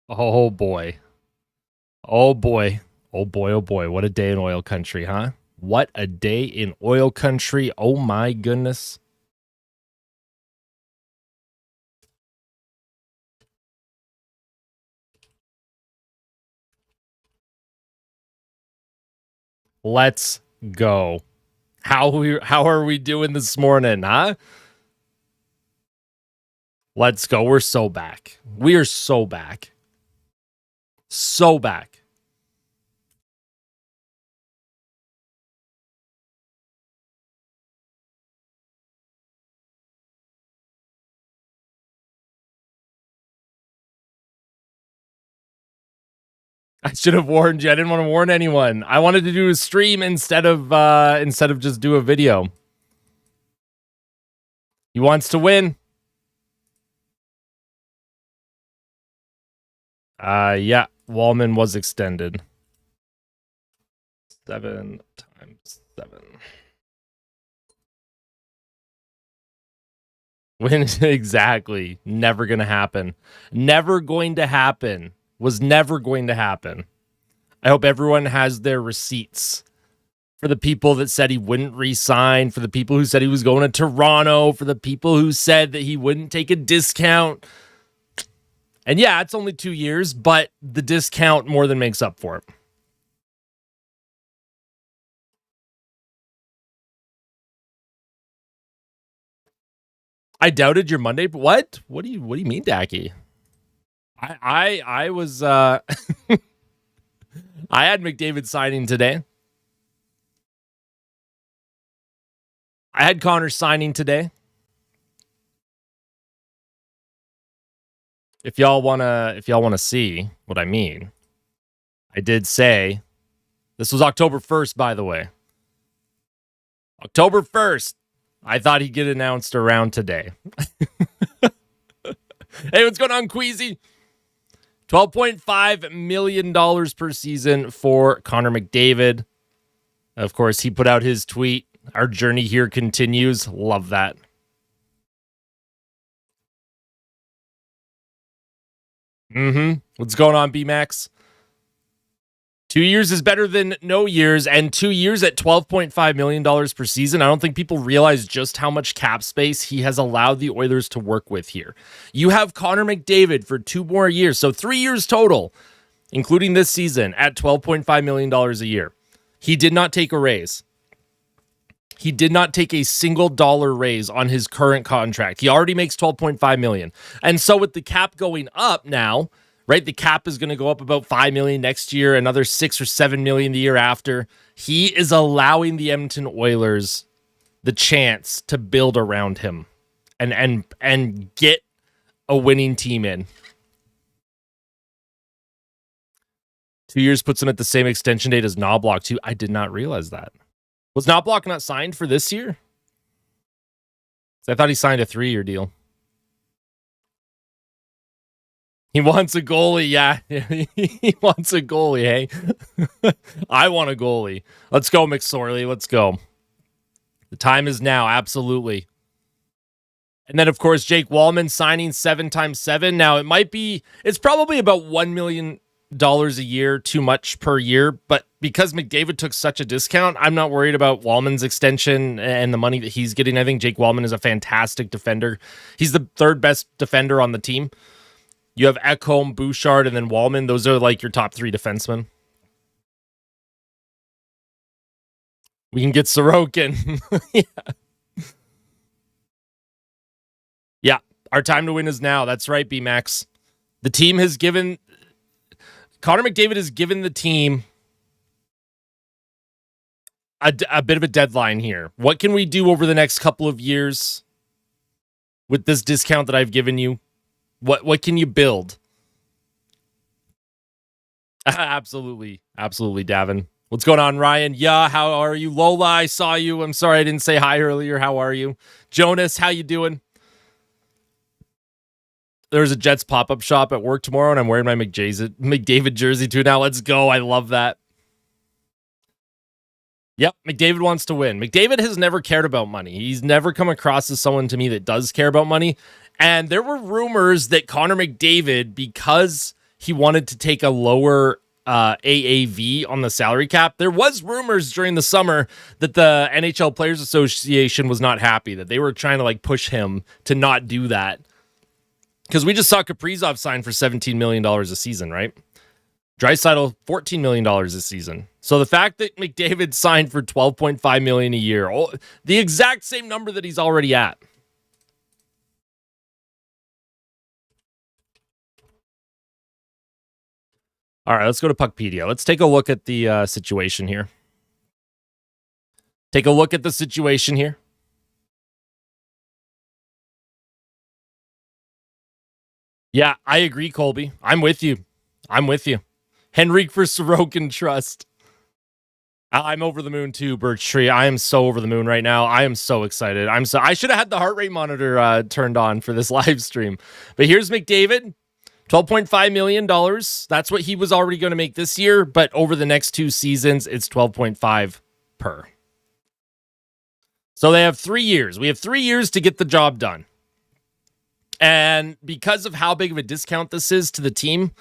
Oh boy. Oh boy. Oh boy, oh boy. What a day in oil country, huh? What a day in oil country. Oh my goodness. Let's go. How are we doing this morning, huh? Let's go. We're so back. We are so back. So back. I should have warned you. I didn't want to warn anyone. I wanted to do a stream instead of just do a video. He wants to win. Yeah, Walman was extended. 7 times 7. When exactly? Never gonna happen. Never going to happen. Was never going to happen. I hope everyone has their receipts. For the people that said he wouldn't resign, for the people who said he was going to Toronto, for the people who said that he wouldn't take a discount. And yeah, it's only 2 years, but the discount more than makes up for it. I doubted your Monday. What? What do you mean, Dacky? I was I had McDavid signing today. I had Connor signing today. If y'all wanna see what I mean, I did say this was October 1st, by the way. October 1st. I thought he'd get announced around today. Hey, what's going on, Queasy? $12.5 million per season for Connor McDavid. Of course, he put out his tweet. Our journey here continues. Love that. What's going on, B-Max? 2 years is better than no years, and 2 years at $12.5 million per season. I don't think people realize just how much cap space he has allowed the Oilers to work with here. You have Connor McDavid for 2 more years, so 3 years total, including this season, at $12.5 million a year. He did not take a raise. He did not take a single dollar raise on his current contract. He already makes $12.5 million. And so with the cap going up now, right? The cap is going to go up about $5 million next year, another $6 or $7 million the year after. He is allowing the Edmonton Oilers the chance to build around him and get a winning team in. 2 years puts him at the same extension date as Knobloch too. I did not realize that. Was Knobloch not signed for this year? I thought he signed a 3-year deal. He wants a goalie, yeah. He wants a goalie, hey? I want a goalie. Let's go, McSorley. Let's go. The time is now, absolutely. And then, of course, Jake Walman signing 7 times 7. Now, it's probably about $1 million a year, too much per year. But because McDavid took such a discount, I'm not worried about Walman's extension and the money that he's getting. I think Jake Walman is a fantastic defender. He's the 3rd best defender on the team. You have Ekholm, Bouchard, and then Walman. Those are like your top 3 defensemen. We can get Sorokin. Yeah. Yeah, our time to win is now. That's right, B-Max. The team has given... Connor McDavid has given the team a bit of a deadline here. What can we do over the next couple of years with this discount that I've given you? What can you build? Absolutely, Davin. What's going on, Ryan? Yeah, how are you? Lola, I saw you. I'm sorry I didn't say hi earlier. How are you? Jonas, how you doing? There's a Jets pop-up shop at work tomorrow, and I'm wearing my McDavid jersey too now. Let's go. I love that. Yep, McDavid wants to win. McDavid has never cared about money. He's never come across as someone to me that does care about money. And there were rumors that Connor McDavid, because he wanted to take a lower AAV on the salary cap. There was rumors during the summer that the NHL Players Association was not happy, that they were trying to like push him to not do that. Because we just saw Kaprizov sign for $17 million a season, right? Draisaitl, $14 million a season. So the fact that McDavid signed for $12.5 million a year, the exact same number that he's already at. All right, let's go to Puckpedia. Let's take a look at the situation here. Take a look at the situation here. Yeah, I agree, Colby. I'm with you. Henrik for Sorokin trust. I'm over the moon too, Birch Tree. I am so over the moon right now. I am so excited. I should have had the heart rate monitor turned on for this live stream. But here's McDavid, $12.5 million. That's what he was already going to make this year. But over the next 2 seasons, it's 12.5 per. So they have 3 years. We have 3 years to get the job done. And because of how big of a discount this is to the team,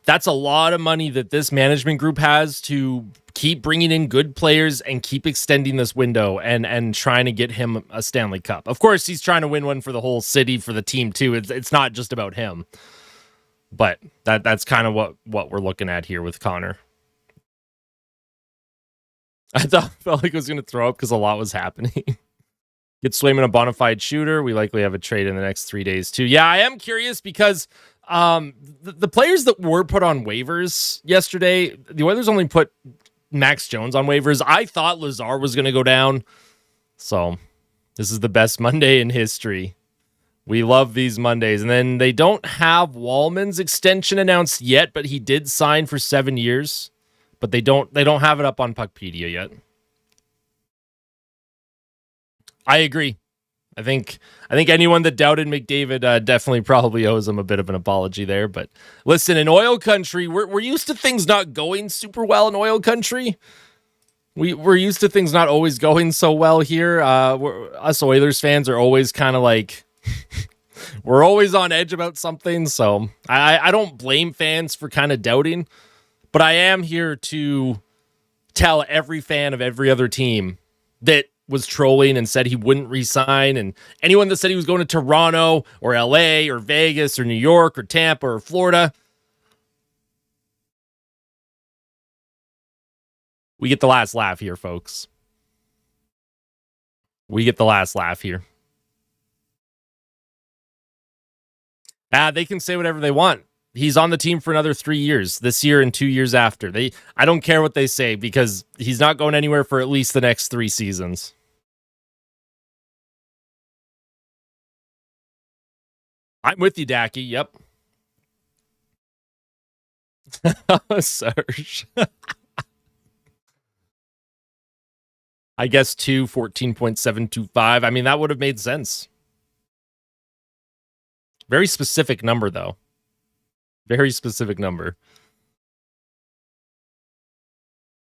that's a lot of money that this management group has to keep bringing in good players and keep extending this window and trying to get him a Stanley Cup. Of course, he's trying to win one for the whole city, for the team too. It's not just about him. But that's kind of what we're looking at here with Connor. I felt like I was going to throw up because a lot was happening. Get Swayman a bona fide shooter. We likely have a trade in the next 3 days too. Yeah, I am curious because the players that were put on waivers yesterday, the Oilers only put Max Jones on waivers. I thought Lazar was going to go down. So this is the best Monday in history. We love these Mondays. And then they don't have Walman's extension announced yet, but he did sign for 7 years. But they don't have it up on Puckpedia yet. I agree. I think anyone that doubted McDavid definitely probably owes him a bit of an apology there. But listen, in oil country, we're used to things not going super well in oil country. We're used to things not always going so well here. Us Oilers fans are always kind of like we're always on edge about something. So I don't blame fans for kind of doubting, but I am here to tell every fan of every other team that was trolling and said he wouldn't resign, and anyone that said he was going to Toronto or LA or Vegas or New York or Tampa or Florida, we get the last laugh here, folks. We get the last laugh here. They can say whatever they want. He's on the team for another 3 years, this year and 2 years after. I don't care what they say because he's not going anywhere for at least the next 3 seasons. I'm with you, Dacky. Yep. Serge. I guess 14.725. I mean, that would have made sense. Very specific number, though. Very specific number.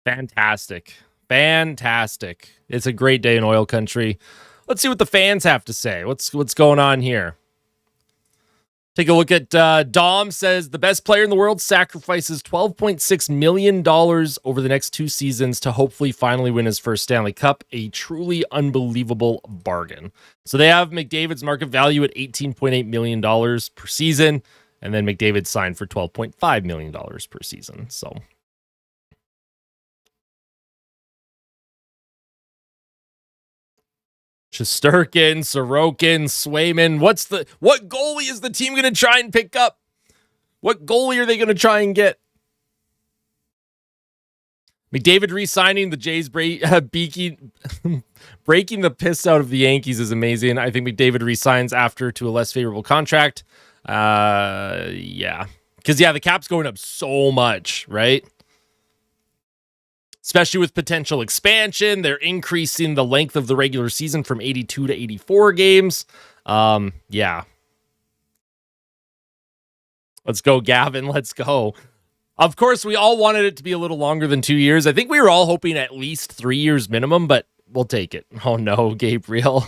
Fantastic. It's a great day in oil country. Let's see what the fans have to say. What's going on here? Take a look at Dom says the best player in the world sacrifices $12.6 million over the next 2 seasons to hopefully finally win his first Stanley Cup. A truly unbelievable bargain. So they have McDavid's market value at $18.8 million per season. And then McDavid signed for $12.5 million per season. So Shesterkin, Sorokin, Swayman. What goalie is the team going to try and pick up? What goalie are they going to try and get? McDavid re-signing the Jays, breaking the piss out of the Yankees is amazing. I think McDavid re-signs after to a less favorable contract. Yeah. Because, the cap's going up so much, right? Especially with potential expansion. They're increasing the length of the regular season from 82 to 84 games. Yeah. Let's go, Gavin. Let's go. Of course, we all wanted it to be a little longer than 2 years. I think we were all hoping at least 3 years minimum, but we'll take it. Oh, no, Gabriel.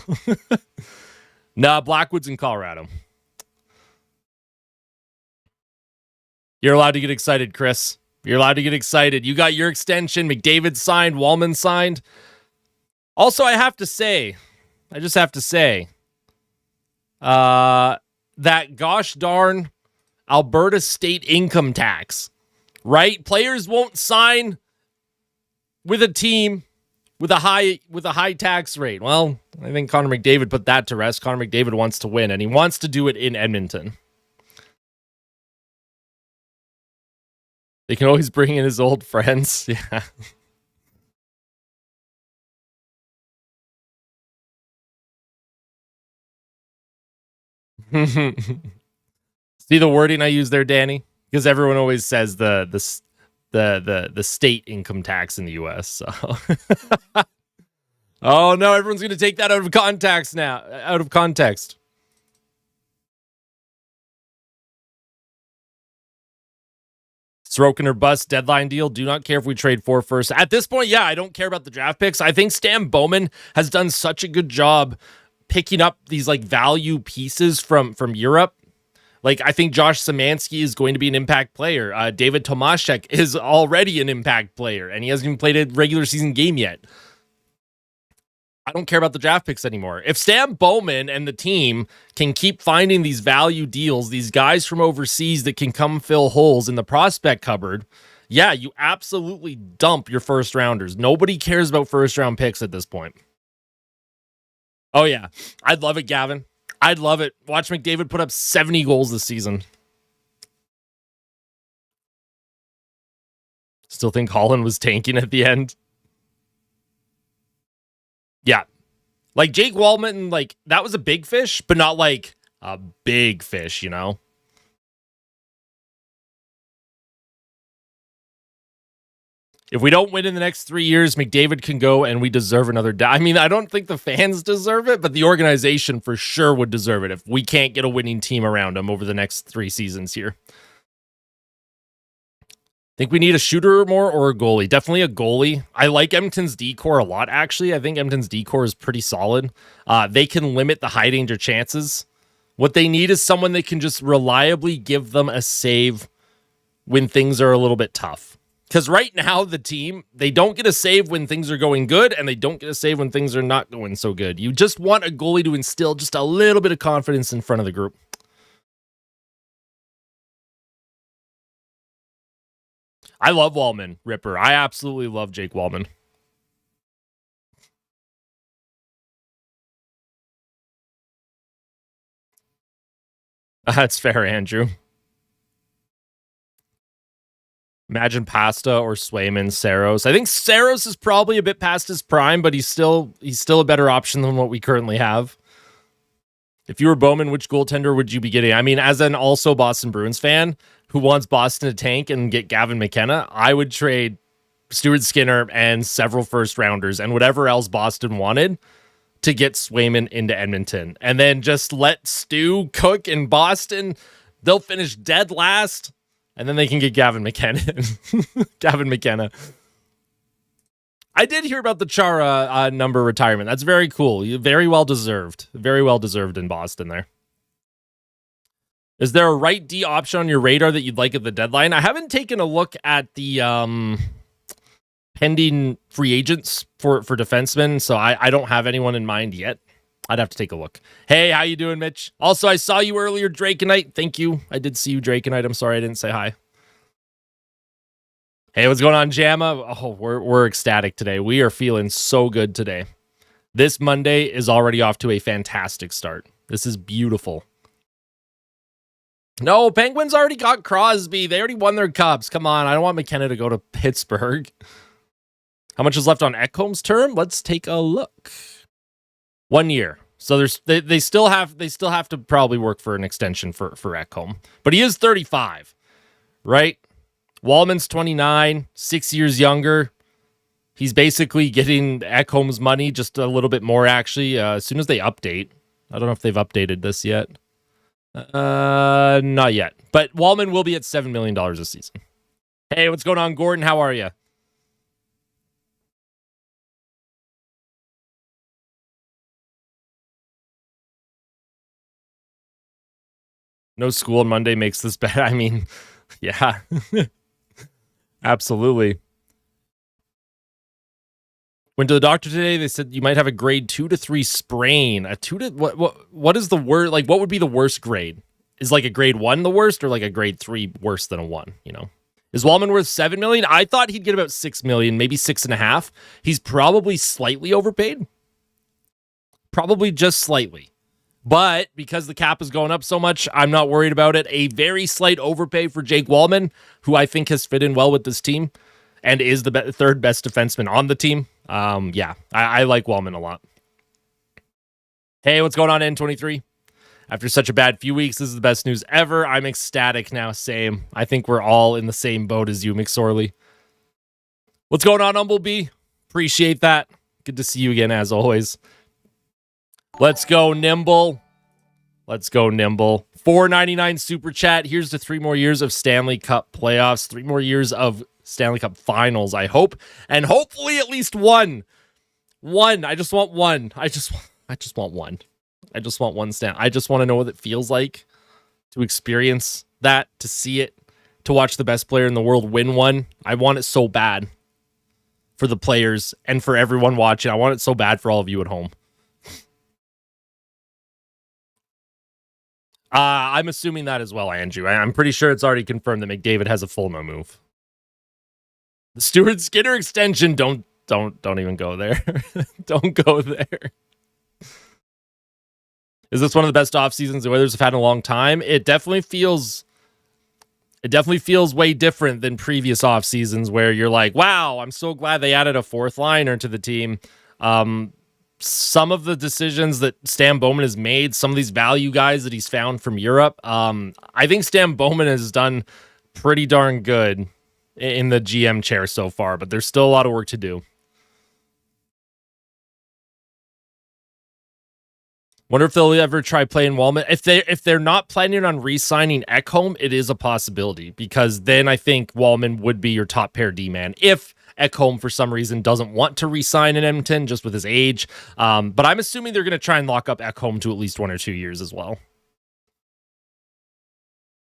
Nah, Blackwood's in Colorado. You're allowed to get excited, Chris. You're allowed to get excited. You got your extension. McDavid signed. Walman signed. Also, I just have to say, that gosh darn Alberta state income tax, right? Players won't sign with a team with a high tax rate. Well, I think Connor McDavid put that to rest. Connor McDavid wants to win, and he wants to do it in Edmonton. They can always bring in his old friends. Yeah. See the wording I use there, Danny? Because everyone always says the state income tax in the US. So. Oh no, everyone's gonna take that out of context now. Out of context. Sorokin or bust deadline deal. Do not care if we trade for first. At this point, yeah, I don't care about the draft picks. I think Stan Bowman has done such a good job picking up these like value pieces from Europe. Like, I think Josh Szymanski is going to be an impact player. David Tomaszek is already an impact player, and he hasn't even played a regular season game yet. I don't care about the draft picks anymore. If Stan Bowman and the team can keep finding these value deals, these guys from overseas that can come fill holes in the prospect cupboard, yeah, you absolutely dump your first rounders. Nobody cares about first round picks at this point. Oh, yeah. I'd love it, Gavin. I'd love it. Watch McDavid put up 70 goals this season. Still think Holland was tanking at the end. Yeah. Like Jake Walman, like that was a big fish, but not like a big fish, you know? If we don't win in the next 3 years, McDavid can go and we deserve another. I mean, I don't think the fans deserve it, but the organization for sure would deserve it if we can't get a winning team around him over the next 3 seasons here. Think we need a shooter more or a goalie? Definitely a goalie. I like Edmonton's D-core a lot, actually. I think Edmonton's D-core is pretty solid. They can limit the high danger chances. What they need is someone that can just reliably give them a save when things are a little bit tough. Because right now, the team, they don't get a save when things are going good, and they don't get a save when things are not going so good. You just want a goalie to instill just a little bit of confidence in front of the group. I love Walman, Ripper. I absolutely love Jake Walman. That's fair, Andrew. Imagine Pasta or Swayman, Saros. I think Saros is probably a bit past his prime, but he's still a better option than what we currently have. If you were Bowman, which goaltender would you be getting? I mean, as an also Boston Bruins fan who wants Boston to tank and get Gavin McKenna, I would trade Stuart Skinner and several first rounders and whatever else Boston wanted to get Swayman into Edmonton. And then just let Stu cook in Boston. They'll finish dead last. And then they can get Gavin McKenna. Gavin McKenna. I did hear about the Chara number retirement. That's very cool. Very well deserved. Very well deserved in Boston there. Is there a right D option on your radar that you'd like at the deadline? I haven't taken a look at the pending free agents for defensemen, so I don't have anyone in mind yet. I'd have to take a look. Hey, how you doing, Mitch? Also, I saw you earlier, Drakenite. Thank you. I did see you, Drakenite. I'm sorry I didn't say hi. Hey, what's going on, Jamma? Oh, we're ecstatic today. We are feeling so good today. This Monday is already off to a fantastic start. This is beautiful. No, Penguins already got Crosby. They already won their cups. Come on, I don't want McKenna to go to Pittsburgh. How much is left on Ekholm's term? Let's take a look. 1 year. So they still have to probably work for an extension for Ekholm. But he is 35, right? Walman's 29, 6 years younger. He's basically getting Ekholm's money, just a little bit more actually. As soon as they update, I don't know if they've updated this yet. Not yet. But Walman will be at $7 million this season. Hey, what's going on, Gordon? How are you? No school on Monday makes this bad. I mean, Yeah. Absolutely. Went to the doctor today. They said you might have a grade 2 to 3 sprain. A 2 to what is the word? Like, what would be the worst grade? Is like a grade 1 the worst, or like a grade 3 worse than a 1, you know? Is Walman worth $7 million? I thought he'd get about $6 million, maybe 6.5. He's probably slightly overpaid. Probably just slightly. But because the cap is going up so much, I'm not worried about it. A very slight overpay for Jake Walman, who I think has fit in well with this team and is the third best defenseman on the team. I like Walman a lot. Hey, what's going on, N23? After such a bad few weeks, this is the best news ever. I'm ecstatic now. Same. I think we're all in the same boat as you, McSorley. What's going on, Humblebee? Appreciate that. Good to see you again, as always. Let's go, Nimble. Let's go, Nimble. $4.99 super chat. Here's to 3 more years of Stanley Cup playoffs, 3 more years of Stanley Cup finals, I hope. And hopefully at least one. One. I just want one. I just want one. I just want one Stan. I just want to know what it feels like to experience that, to see it, to watch the best player in the world win one. I want it so bad for the players and for everyone watching. I want it so bad for all of you at home. I'm assuming that as well, Andrew. I'm pretty sure it's already confirmed that McDavid has a full no move. The Stuart Skinner extension, don't even go there. Don't go there. Is this one of the best off seasons the Oilers have had in a long time? It definitely feels way different than previous off seasons where you're like, wow, I'm so glad they added a fourth liner to the team. Some of the decisions that Stan Bowman has made, some of these value guys that he's found from Europe, I think Stan Bowman has done pretty darn good in the GM chair so far, but there's still a lot of work to do. Wonder if they'll ever try playing Walman. If they're not planning on re-signing Ekholm, it is a possibility, because then I think Walman would be your top pair D-man if Ekholm for some reason doesn't want to re-sign in Edmonton just with his age. But I'm assuming they're going to try and lock up Ekholm to at least 1 or 2 years as well.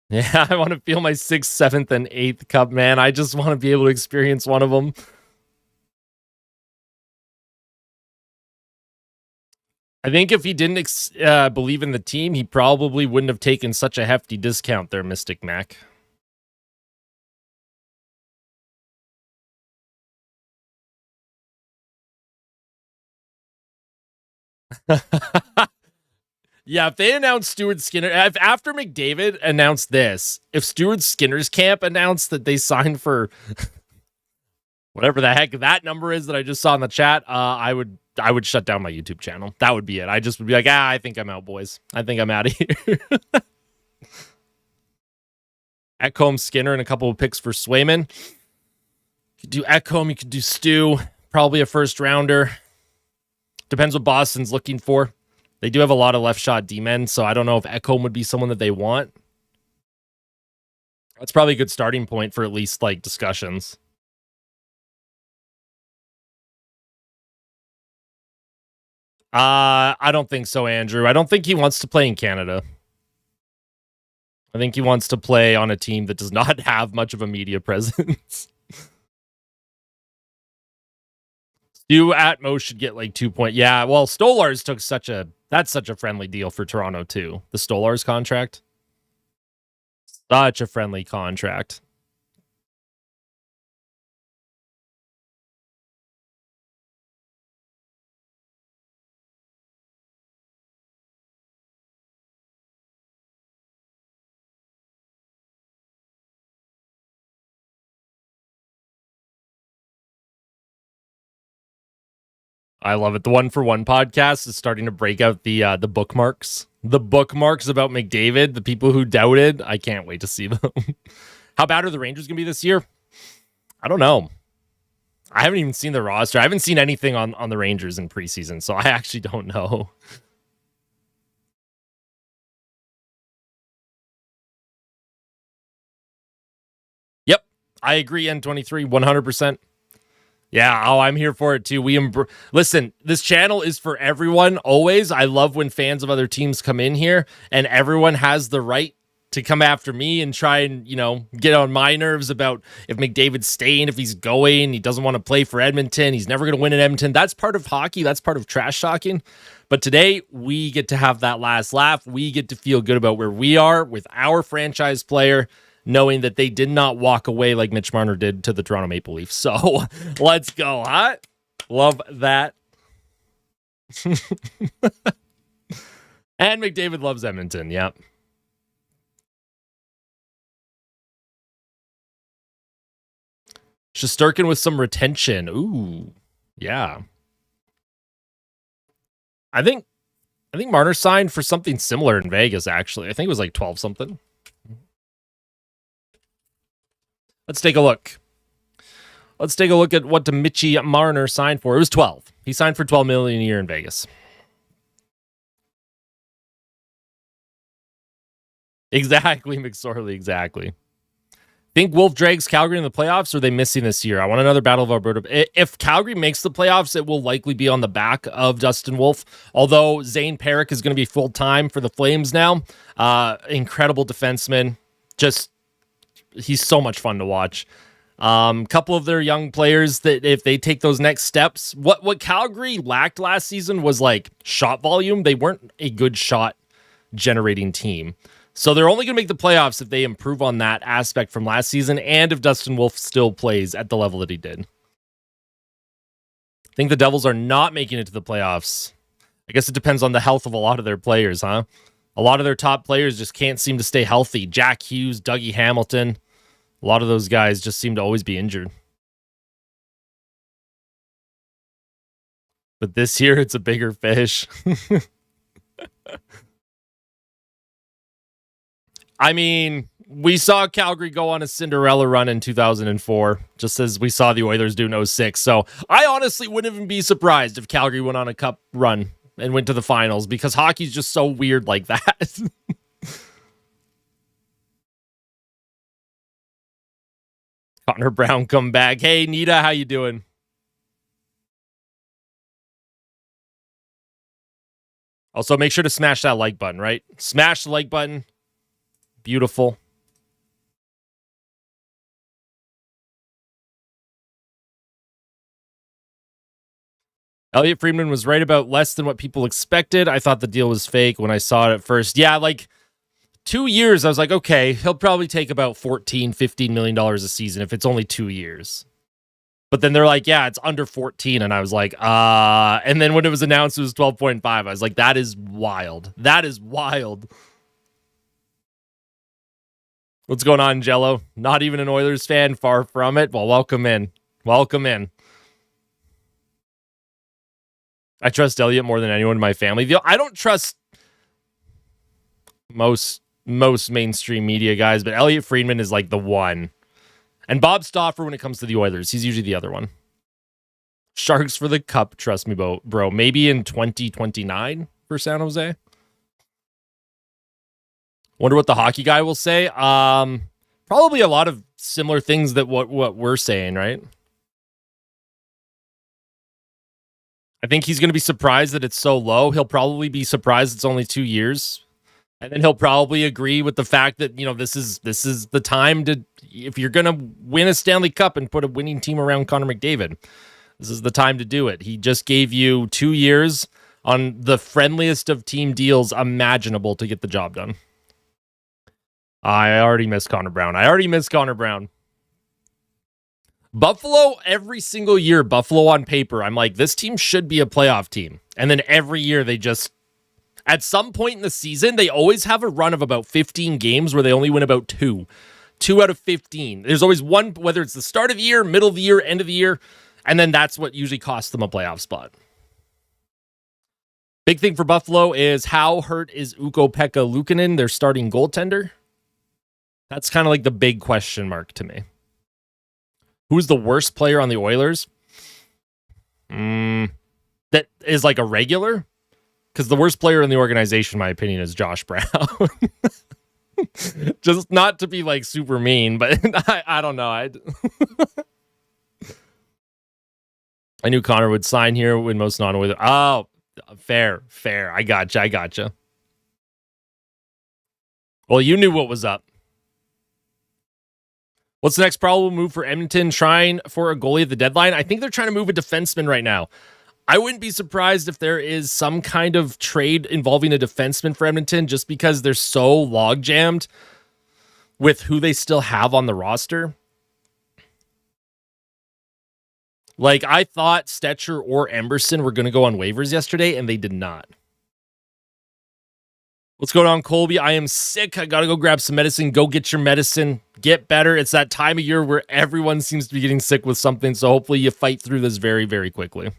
Yeah, I want to feel my 6th, 7th, and 8th cup, man. I just want to be able to experience one of them. I think if he didn't believe in the team, he probably wouldn't have taken such a hefty discount there, Mystic Mac. Yeah, if they announced Stuart Skinner, after McDavid announced this, if Stuart Skinner's camp announced that they signed for whatever the heck that number is that I just saw in the chat, I would shut down my YouTube channel. That would be it. I just would be like, I think I'm out, boys. I think I'm out of here. Ekholm, Skinner, and a couple of picks for Swayman. You could do Ekholm, you could do Stu, probably a first rounder. Depends what Boston's looking for. They do have a lot of left shot D-men, so I don't know if Ekholm would be someone that they want. That's probably a good starting point for at least like discussions. I don't think so, Andrew. I don't think he wants to play in Canada. I think he wants to play on a team that does not have much of a media presence. Stu at most should get like 2 points. Yeah, well, Stolarz took that's such a friendly deal for Toronto too. The Stolarz contract. Such a friendly contract. I love it. The One for One podcast is starting to break out the bookmarks. The bookmarks about McDavid, the people who doubted. I can't wait to see them. How bad are the Rangers going to be this year? I don't know. I haven't even seen the roster. I haven't seen anything on the Rangers in preseason, so I actually don't know. Yep, I agree, N23, 100%. Yeah, I'm here for it too. Listen, this channel is for everyone, always. I love when fans of other teams come in here, and everyone has the right to come after me and try and, get on my nerves about if McDavid's staying, if he's going, he doesn't want to play for Edmonton, he's never going to win in Edmonton. That's part of hockey. That's part of trash talking. But today, we get to have that last laugh. We get to feel good about where we are with our franchise player, knowing that they did not walk away like Mitch Marner did to the Toronto Maple Leafs. So let's go, huh? Love that. And McDavid loves Edmonton. Yep. Shesterkin with some retention. Ooh, yeah. I think Marner signed for something similar in Vegas, actually. I think it was like 12 something. Let's take a look. Let's take a look at what Mitchie Marner signed for. It was 12. He signed for $12 million a year in Vegas. Exactly, McSorley, exactly. Think Wolf drags Calgary in the playoffs, or are they missing this year? I want another Battle of Alberta. If Calgary makes the playoffs, it will likely be on the back of Dustin Wolf, although Zane Perrick is going to be full-time for the Flames now. Incredible defenseman. Just, he's so much fun to watch. Couple of their young players that if they take those next steps, what Calgary lacked last season was like shot volume. They weren't a good shot generating team. So they're only going to make the playoffs if they improve on that aspect from last season and if Dustin Wolf still plays at the level that he did. I think the Devils are not making it to the playoffs. I guess it depends on the health of a lot of their players, huh? A lot of their top players just can't seem to stay healthy. Jack Hughes, Dougie Hamilton. A lot of those guys just seem to always be injured. But this year, it's a bigger fish. I mean, we saw Calgary go on a Cinderella run in 2004, just as we saw the Oilers do in 06. So I honestly wouldn't even be surprised if Calgary went on a cup run and went to the finals because hockey's just so weird like that. Connor Brown come back. Hey, Nita, how you doing? Also, make sure to smash that like button, right? Smash the like button. Beautiful. Elliot Friedman was right about less than what people expected. I thought the deal was fake when I saw it at first. Yeah, like 2 years, I was like, okay, he'll probably take about $14, $15 million a season if it's only 2 years. But then they're like, yeah, it's under 14. And I was like, and then when it was announced, it was 12.5. I was like, that is wild. That is wild. What's going on, Jello? Not even an Oilers fan, far from it. Well, welcome in. Welcome in. I trust Elliot more than anyone in my family. I don't trust most mainstream media guys, but Elliot Friedman is like the one. And Bob Stauffer when it comes to the Oilers. He's usually the other one. Sharks for the cup, trust me, bro. Maybe in 2029 for San Jose. Wonder what the hockey guy will say. Probably a lot of similar things that what we're saying, right? I think he's going to be surprised that it's so low. He'll probably be surprised it's only 2 years. And then he'll probably agree with the fact that, this is the time to, if you're going to win a Stanley Cup and put a winning team around Connor McDavid, this is the time to do it. He just gave you 2 years on the friendliest of team deals imaginable to get the job done. I already miss Connor Brown. Buffalo, every single year, Buffalo on paper, I'm like, this team should be a playoff team. And then every year they just, at some point in the season, they always have a run of about 15 games where they only win about 2 out of 15. There's always one, whether it's the start of the year, middle of the year, end of the year, and then that's what usually costs them a playoff spot. Big thing for Buffalo is how hurt is Ukko-Pekka Luukkonen, their starting goaltender? That's kind of like the big question mark to me. Who's the worst player on the Oilers? That is like a regular? Because the worst player in the organization, in my opinion, is Josh Brown. Just not to be like super mean, but I don't know. I knew Connor would sign here when most non-Oilers. Oh, fair. I gotcha. Well, you knew what was up. What's the next probable move for Edmonton trying for a goalie at the deadline? I think they're trying to move a defenseman right now. I wouldn't be surprised if there is some kind of trade involving a defenseman for Edmonton just because they're so log jammed with who they still have on the roster. Like, I thought Stetcher or Emberson were going to go on waivers yesterday, and they did not. What's going on, Colby? I am sick. I got to go grab some medicine. Go get your medicine. Get better. It's that time of year where everyone seems to be getting sick with something, so hopefully you fight through this very, very quickly.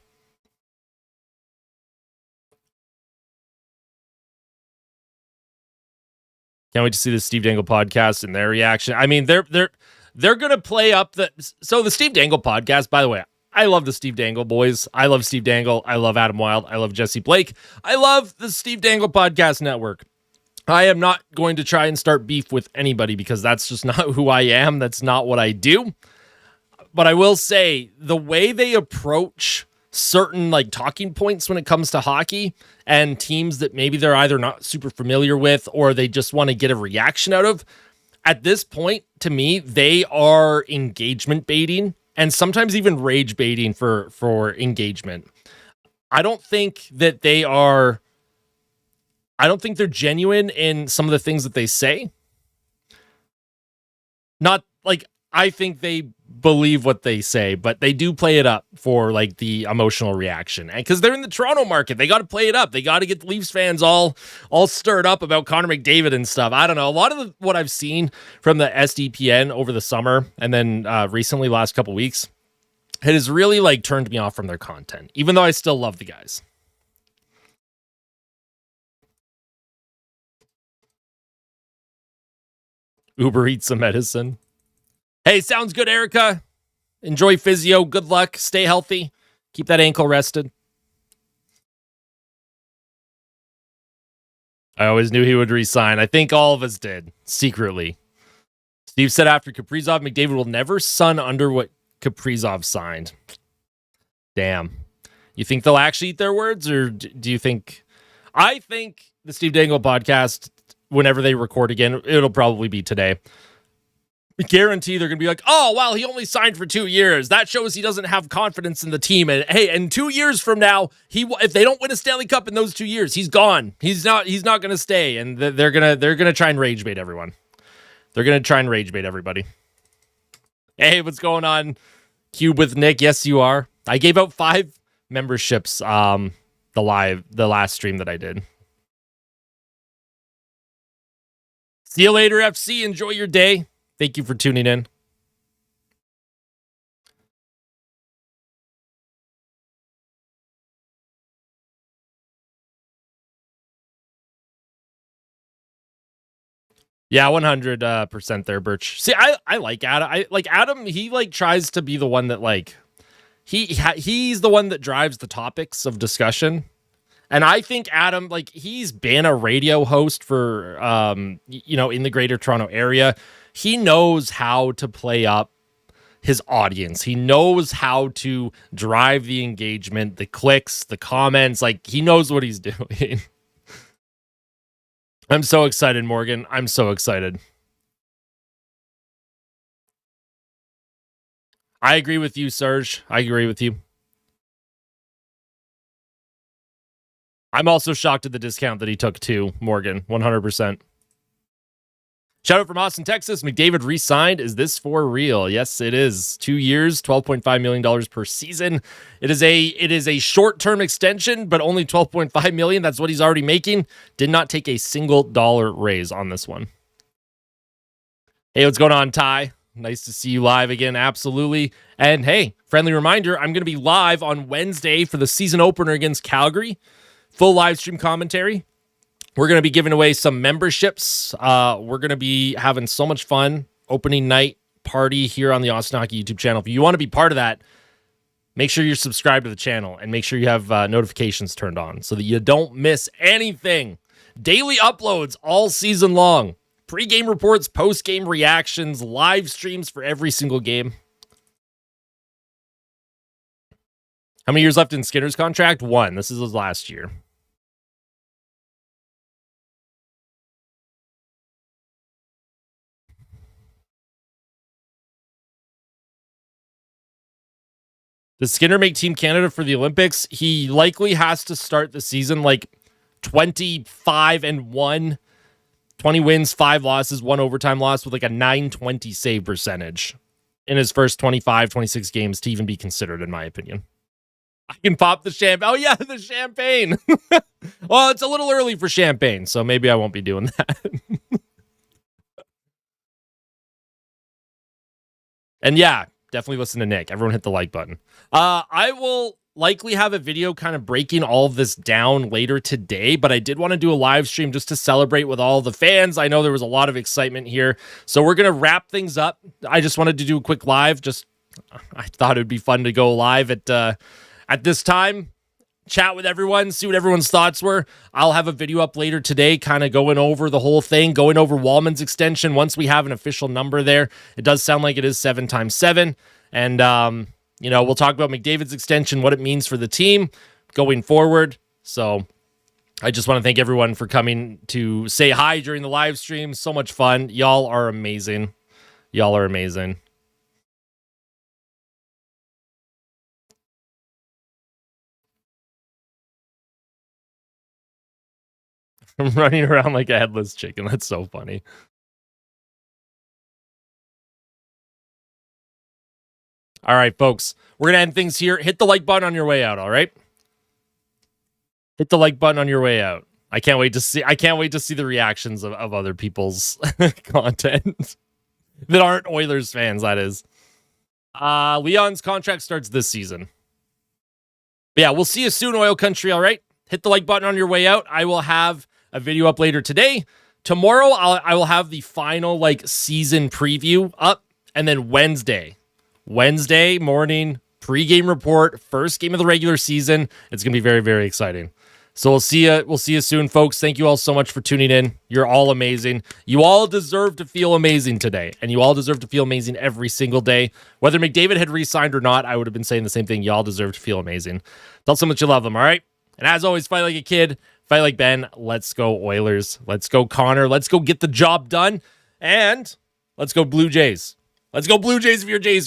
Can't wait to see the Steve Dangle podcast and their reaction. I mean, they're going to play up the Steve Dangle podcast, by the way, I love the Steve Dangle boys. I love Steve Dangle. I love Adam Wilde. I love Jesse Blake. I love the Steve Dangle Podcast Network. I am not going to try and start beef with anybody because that's just not who I am. That's not what I do. But I will say the way they approach certain like talking points when it comes to hockey and teams that maybe they're either not super familiar with or they just want to get a reaction out of, at this point, to me, they are engagement baiting and sometimes even rage baiting for engagement. I don't think that they are... I don't think they're genuine in some of the things that they say. Not like I think they believe what they say, but they do play it up for like the emotional reaction. And because they're in the Toronto market, they got to play it up. They got to get the Leafs fans all stirred up about Connor McDavid and stuff. I don't know. A lot of what I've seen from the SDPN over the summer and then recently last couple weeks, it has really like turned me off from their content, even though I still love the guys. Uber Eats some medicine. Hey, sounds good, Erica. Enjoy physio. Good luck. Stay healthy. Keep that ankle rested. I always knew he would resign. I think all of us did, secretly. Steve said after Kaprizov, McDavid will never sign under what Kaprizov signed. Damn. You think they'll actually eat their words, or do you think... I think the Steve Dangle podcast... whenever they record again, it'll probably be today. I guarantee they're going to be like, oh, well, he only signed for 2 years. That shows he doesn't have confidence in the team. And hey, and 2 years from now, if they don't win a Stanley Cup in those 2 years, he's gone. He's not going to stay. And they're going to try and rage bait everyone. They're going to try and rage bait everybody. Hey, what's going on? Cube with Nick. Yes, you are. I gave out 5 memberships the last stream that I did. See you later, FC. Enjoy your day. Thank you for tuning in. Yeah, 100% there, Birch. See, I like Adam. I like Adam. He like tries to be the one that like he's the one that drives the topics of discussion. And I think Adam, like, he's been a radio host for, in the Greater Toronto area. He knows how to play up his audience. He knows how to drive the engagement, the clicks, the comments. Like, he knows what he's doing. I'm so excited, Morgan. I'm so excited. I agree with you, Serge. I agree with you. I'm also shocked at the discount that he took too, Morgan. 100%. Shout out from Austin, Texas. McDavid re-signed. Is this for real? Yes, it is. 2 years, $12.5 million per season. It is a short-term extension, but only $12.5 million. That's what he's already making. Did not take a single dollar raise on this one. Hey, what's going on, Ty? Nice to see you live again. Absolutely. And hey, friendly reminder, I'm going to be live on Wednesday for the season opener against Calgary. Full live stream commentary. We're going to be giving away some memberships. We're going to be having so much fun. Opening night party here on the Austin Hockey YouTube channel. If you want to be part of that, make sure you're subscribed to the channel and make sure you have notifications turned on so that you don't miss anything. Daily uploads all season long. Pre-game reports, post-game reactions, live streams for every single game. How many years left in Skinner's contract? 1. This is his last year. Does Skinner make Team Canada for the Olympics? He likely has to start the season like 25-1, 20 wins, 5 losses, 1 overtime loss with like a .920 save percentage in his first 25, 26 games to even be considered, in my opinion. I can pop the champagne. Oh, yeah, the champagne. Well, it's a little early for champagne, so maybe I won't be doing that. And yeah, definitely listen to Nick. Everyone hit the like button. I will likely have a video kind of breaking all of this down later today, but I did want to do a live stream just to celebrate with all the fans. I know there was a lot of excitement here, so we're going to wrap things up. I just wanted to do a quick live. I thought it would be fun to go live at this time, chat with everyone, see what everyone's thoughts were. I'll have a video up later today kind of going over the whole thing, going over Walman's extension once we have an official number there. It does sound like it is 7x7. And, we'll talk about McDavid's extension, what it means for the team going forward. So I just want to thank everyone for coming to say hi during the live stream. So much fun. Y'all are amazing. Y'all are amazing. I'm running around like a headless chicken. That's so funny. All right, folks. We're going to end things here. Hit the like button on your way out, all right? Hit the like button on your way out. I can't wait to see the reactions of other people's content that aren't Oilers fans, that is. Leon's contract starts this season. But yeah, we'll see you soon, Oil Country, all right? Hit the like button on your way out. I will have a video up later today. Tomorrow, I will have the final season preview up, and then Wednesday morning pregame report, first game of the regular season. It's gonna be very, very exciting. So we'll see you soon, folks. Thank you all so much for tuning in. You're all amazing. You all deserve to feel amazing today, and you all deserve to feel amazing every single day. Whether McDavid had re-signed or not, I would have been saying the same thing. Y'all deserve to feel amazing. Tell someone that you love them, all right? And as always, fight like a kid. Fight like Ben. Let's go Oilers. Let's go Connor. Let's go get the job done. And let's go Blue Jays. Let's go Blue Jays if you're a Jays fan.